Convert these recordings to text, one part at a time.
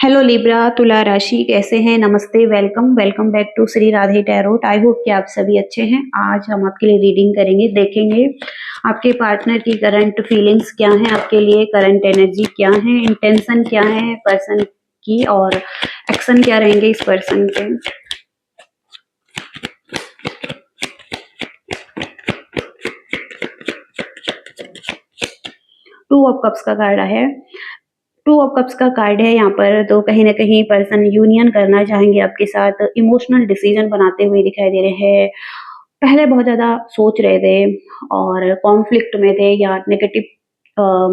Hello Libra, तुला राशि कैसे हैं? नमस्ते, welcome welcome back to Shri Radhe tarot. I hope कि आप सभी अच्छे हैं। आज हम आपके लिए रीडिंग करेंगे, देखेंगे आपके पार्टनर की करंट फीलिंग्स क्या हैं, आपके लिए करंट एनर्जी क्या है, इंटेंशन क्या है पर्सन की, और एक्शन क्या रहेंगे इस पर्सन के। टू ऑफ कप्स का कार्ड है। टू ऑफ कप्स का कार्ड है यहाँ पर। तो कहीं ना कहीं पर्सन यूनियन करना चाहेंगे आपके साथ, इमोशनल डिसीजन बनाते हुए दिखाई दे रहे हैं। पहले बहुत ज्यादा सोच रहे थे और कॉन्फ्लिक्ट में थे या नेगेटिव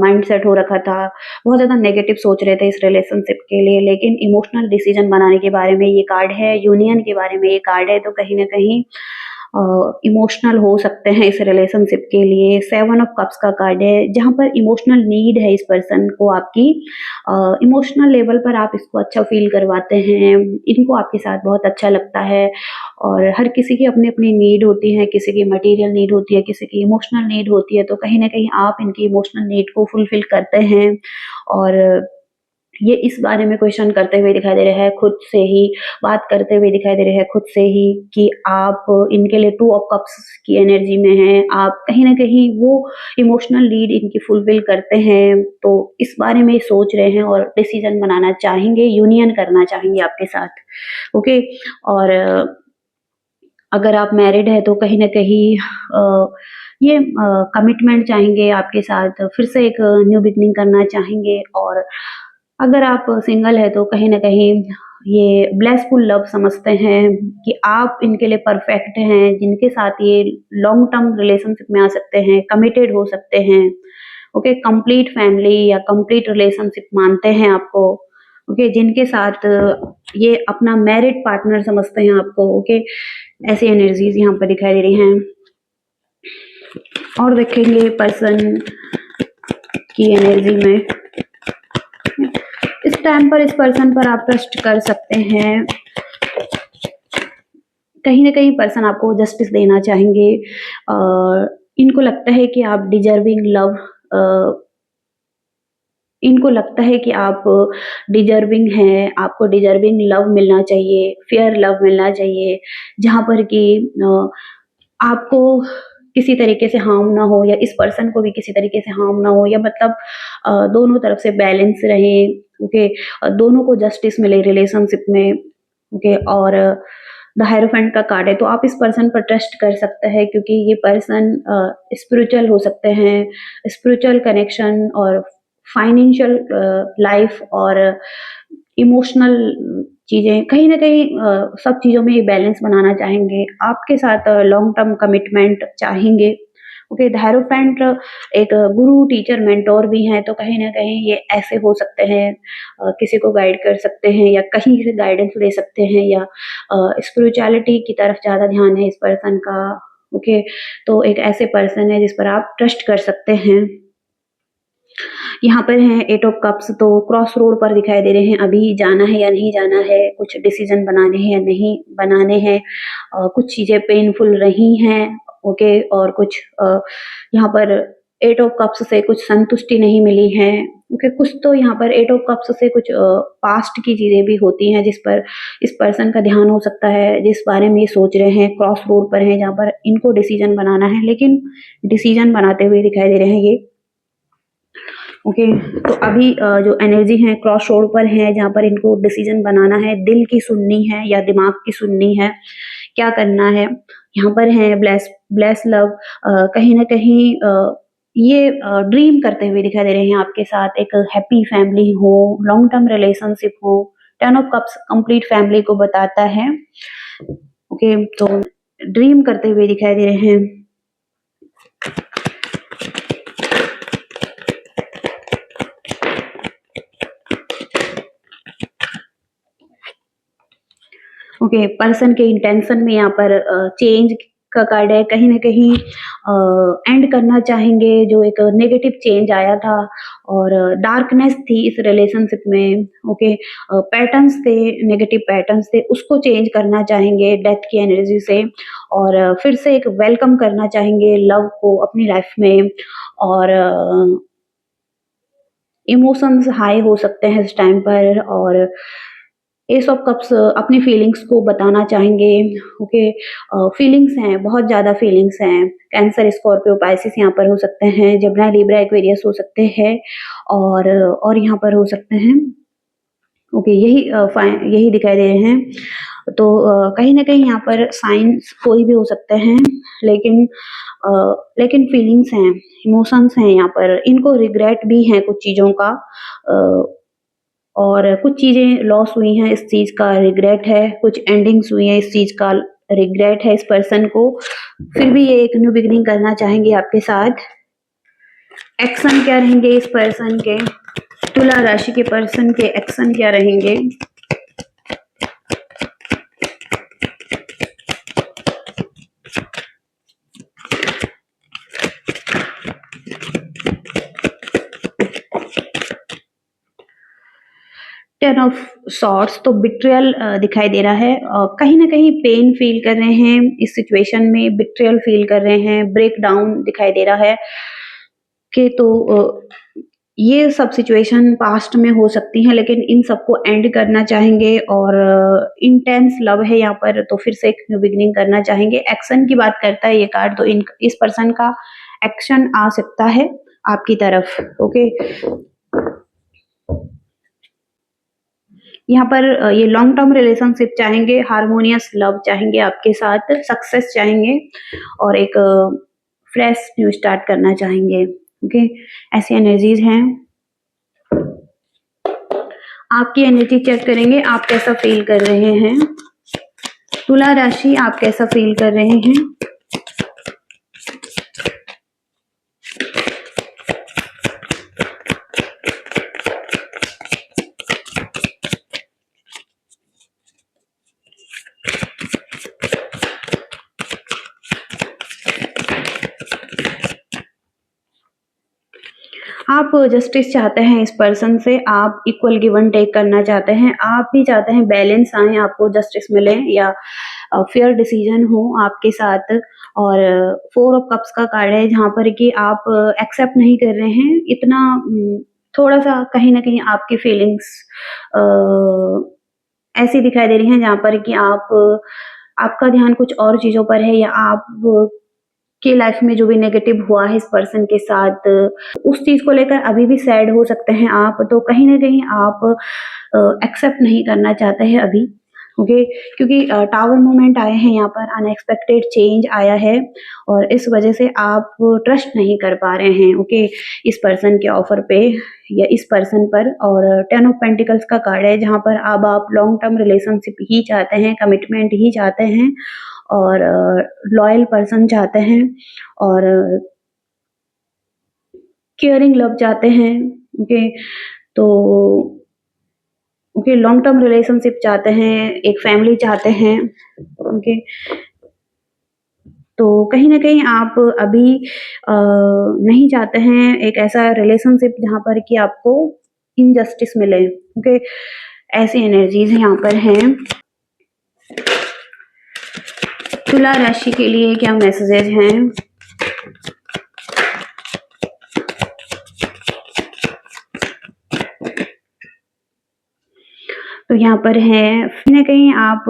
माइंड सेट हो रखा था, बहुत ज्यादा नेगेटिव सोच रहे थे इस रिलेशनशिप के लिए, लेकिन इमोशनल डिसीजन बनाने के बारे में ये कार्ड है, यूनियन के बारे में ये कार्ड है। तो कहीं ना कहीं इमोशनल हो सकते हैं इस रिलेशनशिप के लिए। सेवन ऑफ कप्स का कार्ड है, जहां पर इमोशनल नीड है इस पर्सन को आपकी। इमोशनल लेवल पर आप इसको अच्छा फील करवाते हैं, इनको आपके साथ बहुत अच्छा लगता है। और हर किसी की अपनी अपनी नीड होती है, किसी की मटेरियल नीड होती है, किसी की इमोशनल नीड होती है। तो कहीं ना कहीं आप इनकी इमोशनल नीड को फुलफिल करते हैं। और ये इस बारे में क्वेश्चन करते हुए दिखाई दे रहे हैं, खुद से ही बात करते हुए दिखाई दे रहे हैं खुद से ही, कि आप इनके लिए टू ऑफ कप्स की एनर्जी में हैं। आप कहीं ना कहीं वो इमोशनल नीड इनकी फुलफिल करते हैं। तो इस बारे में सोच रहे हैं और डिसीजन बनाना चाहेंगे, यूनियन करना चाहेंगे आपके साथ। ओके। और अगर आप मैरिड है तो कहीं ना कहीं ये कमिटमेंट चाहेंगे आपके साथ, फिर से एक न्यू बिगनिंग करना चाहेंगे। और अगर आप सिंगल है तो कहीं न कहीं ये ब्लेसफुल लव समझते हैं कि आप इनके लिए परफेक्ट हैं, जिनके साथ ये लॉन्ग टर्म रिलेशनशिप में आ सकते हैं, कमिटेड हो सकते हैं। ओके, कंप्लीट फैमिली या कंप्लीट रिलेशनशिप मानते हैं आपको। ओके, जिनके साथ ये अपना मैरिड पार्टनर समझते हैं आपको। ओके, ऐसी एनर्जीज यहाँ पर दिखाई दे रही हैं। और देखेंगे पर्सन की एनर्जी में। इस टाइम पर इस पर्सन पर आप ट्रस्ट कर सकते हैं। कहीं ना कहीं पर्सन आपको जस्टिस देना चाहेंगे। इनको लगता है कि आप डिजर्विंग लव, इनको लगता है कि आप डिजर्विंग हैं, आपको डिजर्विंग लव मिलना चाहिए, फेयर लव मिलना चाहिए, जहाँ पर कि आपको किसी तरीके से हार्म ना हो, या इस पर्सन को भी किसी तरीके से हार्म ना हो, या मतलब दोनों तरफ से बैलेंस रहे। ओके, दोनों को जस्टिस मिले रिलेशनशिप में। ओके। और द हायरोफेंट का कार्ड है, तो आप इस पर्सन पर ट्रस्ट कर सकते हैं, क्योंकि ये पर्सन स्पिरिचुअल हो सकते हैं, स्पिरिचुअल कनेक्शन और फाइनेंशियल लाइफ और इमोशनल चीजें, कहीं ना कहीं सब चीजों में ये बैलेंस बनाना चाहेंगे, आपके साथ लॉन्ग टर्म कमिटमेंट चाहेंगे। ओके, द हायरोफेंट एक गुरु, टीचर, मेंटोर भी हैं। तो कहीं ना कहीं ये ऐसे हो सकते हैं, किसी को गाइड कर सकते हैं या कहीं से गाइडेंस ले सकते हैं, या स्पिरिचुअलिटी की तरफ ज्यादा ध्यान है इस पर्सन का। ओके, तो एक ऐसे पर्सन है जिस पर आप ट्रस्ट कर सकते हैं। यहाँ पर है एट ऑफ कप्स, तो क्रॉस रोड पर दिखाई दे रहे हैं। अभी जाना है या नहीं जाना है, कुछ डिसीजन बनाने हैं या नहीं बनाने हैं। कुछ चीजें पेनफुल रही हैं। ओके, और कुछ यहाँ पर एट ऑफ कप्स से कुछ संतुष्टि नहीं मिली है। ओके, कुछ तो यहाँ पर एट ऑफ कप्स से कुछ पास्ट की चीजें भी होती हैं जिस पर इस पर्सन का ध्यान हो सकता है, जिस बारे में ये सोच रहे हैं। क्रॉस रोड पर है जहाँ पर इनको डिसीजन बनाना है, लेकिन डिसीजन बनाते हुए दिखाई दे रहे हैं ये। ओके, तो अभी जो एनर्जी है क्रॉस रोड पर है, जहाँ पर इनको डिसीजन बनाना है, दिल की सुननी है या दिमाग की सुननी है, क्या करना है। यहाँ पर है ब्लेस ब्लेस लव। कहीं ना कहीं ये ड्रीम करते हुए दिखाई दे रहे हैं आपके साथ, एक हैप्पी फैमिली हो, लॉन्ग टर्म रिलेशनशिप हो। Ten of cups complete family को बताता है। ओके, तो ड्रीम करते हुए दिखाई दे रहे हैं। ओके, पर्सन के इंटेंशन में यहाँ पर चेंज का कार्ड है। कहीं ना कहीं एंड करना चाहेंगे जो एक नेगेटिव चेंज आया था, और डार्कनेस थी इस रिलेशनशिप में। ओके, पैटर्न्स थे, नेगेटिव पैटर्न्स थे, उसको चेंज करना चाहेंगे डेथ की एनर्जी से। और फिर से एक वेलकम करना चाहेंगे लव को अपनी लाइफ में। और इमोशंस हाई हो सकते हैं इस टाइम पर, और एस ऑफ कप्स अपनी फीलिंग्स को बताना चाहेंगे। ओके, फीलिंग्स हैं, बहुत ज़्यादा फीलिंग्स हैं। कैंसर, स्कॉर्पियो, पाइसिस यहाँ पर हो सकते हैं, जेमिनी, लिब्रा, एक्वेरियस हो सकते हैं, और यहाँ पर हो सकते हैं। ओके, यही दिखाई दे रहे हैं। तो कहीं न कहीं यहाँ पर साइन्स कोई भी हो सकते हैं, लेकिन अ, लेकिन फीलिंग्स हैं, इमोशंस हैं यहाँ पर। इनको रिग्रेट भी है कुछ चीज़ों का, अ, और कुछ चीज़ें लॉस हुई हैं, इस चीज़ का रिग्रेट है। कुछ एंडिंग्स हुई हैं, इस चीज़ का रिग्रेट है इस पर्सन को। फिर भी ये एक न्यू बिगिनिंग करना चाहेंगे आपके साथ। एक्शन क्या रहेंगे इस पर्सन के? तुला राशि के पर्सन के एक्शन क्या रहेंगे? 10 ऑफ सॉर्ड्स, तो बिट्रियल दिखाई दे रहा है। कहीं न कहीं पेन फ़ील कर रहे हैं इस सिचुएशन में, बिट्रियल फ़ील कर रहे हैं, ब्रेकडाउन दिखाई दे रहा है कि तो ये सब सिचुएशन पास्ट में हो सकती हैं, लेकिन इन सबको एंड करना चाहेंगे, और इंटेंस लव है यहाँ पर, तो फिर से एक न्यू बिगिनिंग करना चाहेंगे। एक्शन की बात करता है ये कार्ड, तो इस पर्सन का एक्शन आ सकता है आपकी तरफ। ओके, यहाँ पर ये लॉन्ग टर्म रिलेशनशिप चाहेंगे, हार्मोनियस लव चाहेंगे आपके साथ, सक्सेस चाहेंगे, और एक फ्रेश न्यू स्टार्ट करना चाहेंगे। ओके, ऐसी एनर्जीज हैं। आपकी एनर्जी चेक करेंगे, आप कैसा फील कर रहे हैं। तुला राशि, आप कैसा फील कर रहे हैं? आप जस्टिस चाहते हैं इस पर्सन से, आप इक्वल गिव एंड टेक करना चाहते हैं, आप भी चाहते हैं बैलेंस आए, आपको जस्टिस मिले, या फेयर डिसीजन हो आपके साथ। और 4 ऑफ कप्स का कार्ड है, जहाँ पर कि आप एक्सेप्ट नहीं कर रहे हैं इतना, थोड़ा-सा कहीं न कहीं आपकी फीलिंग्स अ, ऐसी दिखाई दे रही हैं, जहाँ पर कि आपका ध्यान कुछ और चीज़ों पर है, या आप की लाइफ में जो भी नेगेटिव हुआ है इस पर्सन के साथ, उस चीज़ को लेकर अभी भी सैड हो सकते हैं आप, तो कहीं न कहीं आप एक्सेप्ट नहीं करना चाहते हैं अभी। ओके, क्योंकि टावर मूवमेंट आए हैं यहाँ पर, अनएक्सपेक्टेड चेंज आया है, और इस वजह से आप ट्रस्ट नहीं कर पा रहे हैं, ओके, इस पर्सन के ऑफर पे या इस पर्सन पर। और 10 ऑफ पेंटिकल्स का कार्ड है, जहाँ पर अब आप लॉन्ग टर्म रिलेशनशिप ही चाहते हैं, कमिटमेंट ही चाहते हैं, और लॉयल पर्सन चाहते हैं, और केयरिंग लव चाहते हैं। ओके, तो ओके, लॉन्ग टर्म रिलेशनशिप चाहते हैं, एक फैमिली चाहते हैं। ओके, तो कहीं न कहीं आप अभी नहीं चाहते हैं एक ऐसा रिलेशनशिप जहाँ पर कि आपको इनजस्टिस मिले। ओके, ऐसी एनर्जीज़ यहाँ पर हैं। तुला राशि के लिए क्या मैसेजेस हैं? तो यहाँ पर है, कहीं न कहीं आप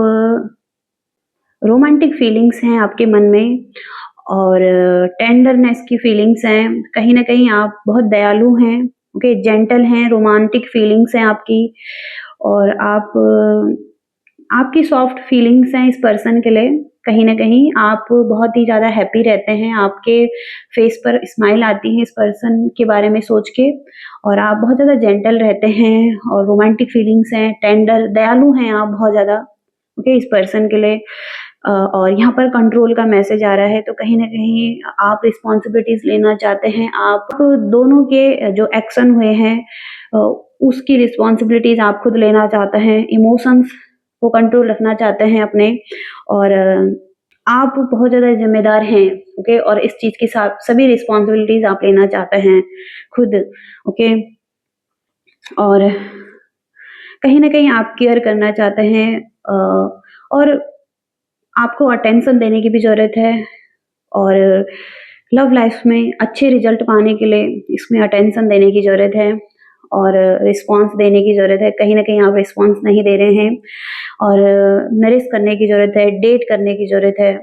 रोमांटिक फीलिंग्स हैं आपके मन में, और टेंडरनेस की फीलिंग्स हैं। कहीं न कहीं आप बहुत दयालु हैं, ओके, जेंटल हैं, रोमांटिक फीलिंग्स हैं आपकी, और आपकी सॉफ्ट फीलिंग्स हैं इस पर्सन के लिए। कहीं न कहीं आप बहुत ही ज़्यादा हैप्पी रहते हैं, आपके फेस पर स्माइल आती है इस पर्सन के बारे में सोच के, और आप बहुत ज़्यादा जेंटल रहते हैं, और रोमांटिक फीलिंग्स हैं, टेंडर, दयालु हैं आप बहुत ज़्यादा, ओके, इस पर्सन के लिए। और यहाँ पर कंट्रोल का मैसेज आ रहा है, तो कहीं न कहीं आप रिस्पॉन्सिबिलिटीज़ लेना चाहते हैं। आप दोनों के जो एक्शन हुए हैं अ, उसकी रिस्पॉन्सिबिलिटीज़ आप खुद लेना चाहते हैं। इमोशंस को कंट्रोल रखना चाहते हैं अपने, और आप बहुत ज़्यादा ज़िम्मेदार हैं, ओके, और इस चीज़ के साथ सभी रिस्पॉन्सिबिलिटीज़ आप लेना चाहते हैं खुद, ओके, और कहीं न कहीं आप केयर करना चाहते हैं, और आपको अटेंशन देने की भी ज़रूरत है, और लव लाइफ में अच्छे रिजल्ट पाने के लिए इसमें अटेंशन देने की ज़रूरत है, और रिस्पॉन्स देने की ज़रूरत है। कहीं न कहीं आप रिस्पॉन्स नहीं दे रहे हैं और नरिश करने की ज़रूरत है, डेट करने की ज़रूरत है,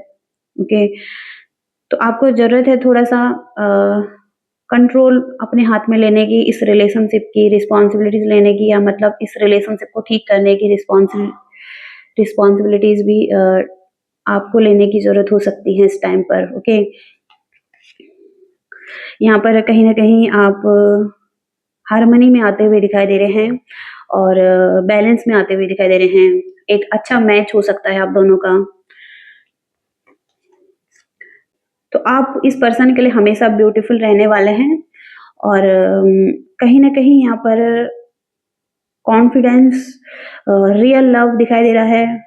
ओके? तो आपको ज़रूरत है थोड़ा-सा कंट्रोल अपने हाथ में लेने की, इस रिलेशनशिप की रिस्पॉन्सिबिलिटीज़ लेने की, या मतलब इस रिलेशनशिप को ठीक करने की रिस्पॉन्सिबिलिटीज़ भी आपको लेने की ज़रूरत हो सकती है इस टाइम पर, ओके? यहाँ पर कहीं न कहीं आप हार्मनी में आते हुए दिखाई दे रहे हैं और बैलेंस में आते हुए दिखाई दे रहे हैं। एक अच्छा मैच हो सकता है आप दोनों का। तो आप इस पर्सन के लिए हमेशा ब्यूटीफुल रहने वाले हैं और कहीं न कहीं यहाँ पर कॉन्फिडेंस, रियल लव दिखाई दे रहा है,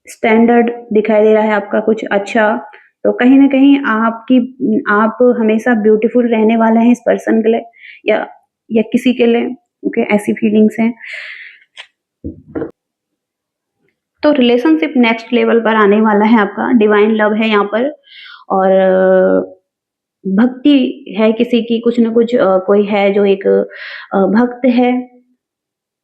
स्टैंडर्ड दिखाई दे रहा है आपका कुछ अच्छा। तो कहीं न कहीं आप हमेशा ब्यूटीफुल रहने वाले हैं इस पर्सन के लिए या किसी के लिए, ओके? ऐसी फीलिंग्स हैं। तो रिलेशनशिप नेक्स्ट लेवल पर आने वाला है आपका, डिवाइन लव है यहाँ पर और भक्ति है किसी की, कुछ न कुछ कोई है जो एक भक्त है,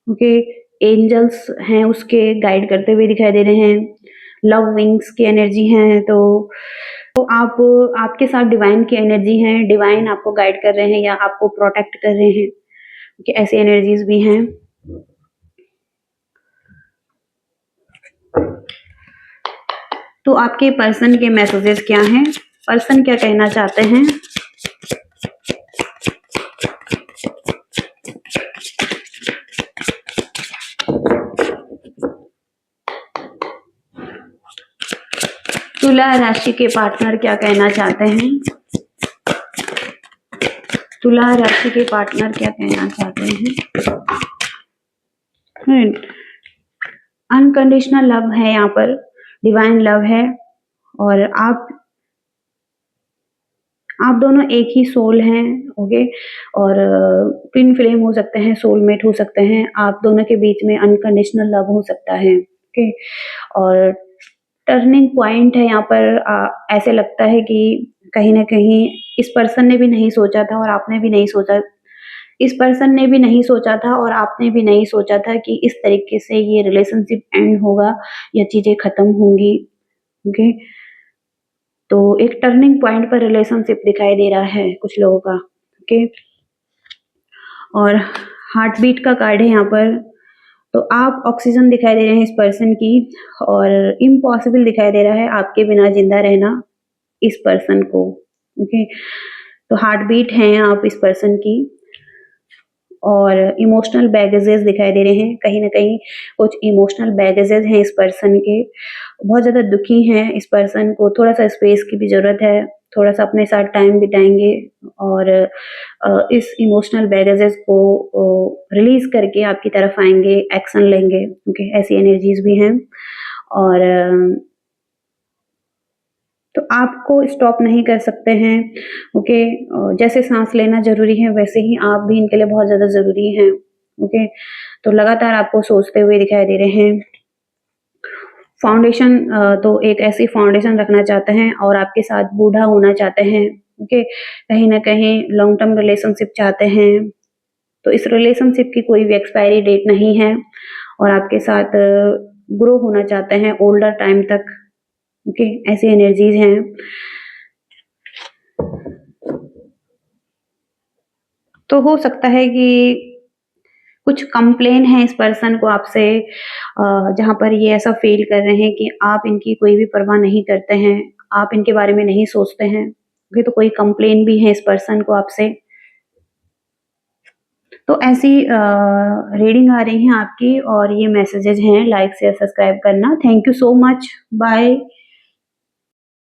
ओके? एंजल्स हैं उसके गाइड करते हुए दिखाई दे रहे हैं, लव विंग्स की एनर्जी है, तो आप आपके साथ डिवाइन की एनर्जी है, डिवाइन आपको गाइड कर रहे हैं या आपको प्रोटेक्ट कर रहे हैं, ओके? ऐसी एनर्जीज भी हैं। तो आपके पर्सन के मैसेजेस क्या हैं? पर्सन क्या कहना चाहते हैं? तुला राशि के पार्टनर क्या कहना चाहते हैं? तुला राशि के पार्टनर क्या कहना चाहते हैं? अनकंडीशनल लव है यहाँ पर, डिवाइन लव है और आप दोनों एक ही सोल हैं, ओके? और ट्विन फ्लेम हो सकते हैं, सोलमेट हो सकते हैं, आप दोनों के बीच में अनकंडीशनल लव हो सकता है, ओके? और टर्निंग पॉइंट है यहाँ पर, ऐसे लगता है कि कहीं न कहीं इस पर्सन ने भी नहीं सोचा था और आपने भी नहीं सोचा, इस पर्सन ने भी नहीं सोचा था और आपने भी नहीं सोचा था कि इस तरीके से ये रिलेशनशिप एंड होगा या चीज़ें खत्म होंगी, ओके? तो एक टर्निंग पॉइंट पर रिलेशनशिप दिखाई दे रहा है कुछ लोगों का, ओके? और हार्ट बीट का कार्ड है यहाँ पर, तो आप ऑक्सीजन दिखाई दे रहे हैं इस पर्सन की और इम्पॉसिबल दिखाई दे रहा है आपके बिना जिंदा रहना इस पर्सन को, ओके? तो हार्ट बीट हैं आप इस पर्सन की और इमोशनल बैगेजेस दिखाई दे रहे हैं, कहीं न कहीं कुछ इमोशनल बैगेजेस हैं इस पर्सन के, बहुत ज़्यादा दुखी हैं इस पर्सन को, थोड़ा-सा स्पेस की भी ज़रूरत है, थोड़ा-सा अपने साथ टाइम बिताएँगे और इस इमोशनल बैगेजेस को रिलीज़ करके आपकी तरफ आएँगे, एक्शन लेंगे, ओके? ऐसी एनर्जीज़ भी हैं और तो आपको स्टॉप नहीं कर सकते हैं, ओके? जैसे सांस लेना ज़रूरी है वैसे ही आप भी इनके लिए बहुत ज़्यादा ज़रूरी हैं, ओके? तो लगातार आपको सोचते हुए दिखाई दे रहे हैं। फाउंडेशन, तो एक ऐसी फाउंडेशन रखना चाहते हैं और आपके साथ बूढ़ा होना चाहते हैं, ओके? कहीं न कहीं लॉन्ग टर्म रिलेशनशिप चाहते हैं, तो इस रिलेशनशिप की कोई भी एक्सपायरी डेट नहीं है और आपके साथ ग्रो होना चाहते हैं ओल्डर टाइम तक, ओके? ऐसी एनर्जीज़ हैं। तो हो सकता है कि कुछ कंप्लेन है इस पर्सन को आपसे, जहाँ पर ये ऐसा फ़ील कर रहे हैं कि आप इनकी कोई भी परवाह नहीं करते हैं, आप इनके बारे में नहीं सोचते हैं। ये तो कोई कंप्लेन भी है इस पर्सन को आपसे। तो ऐसी रीडिंग आ रही है आपकी और ये मैसेजेस हैं, लाइक, शेयर, सब्सक्राइब करना। Thank you so much. Bye.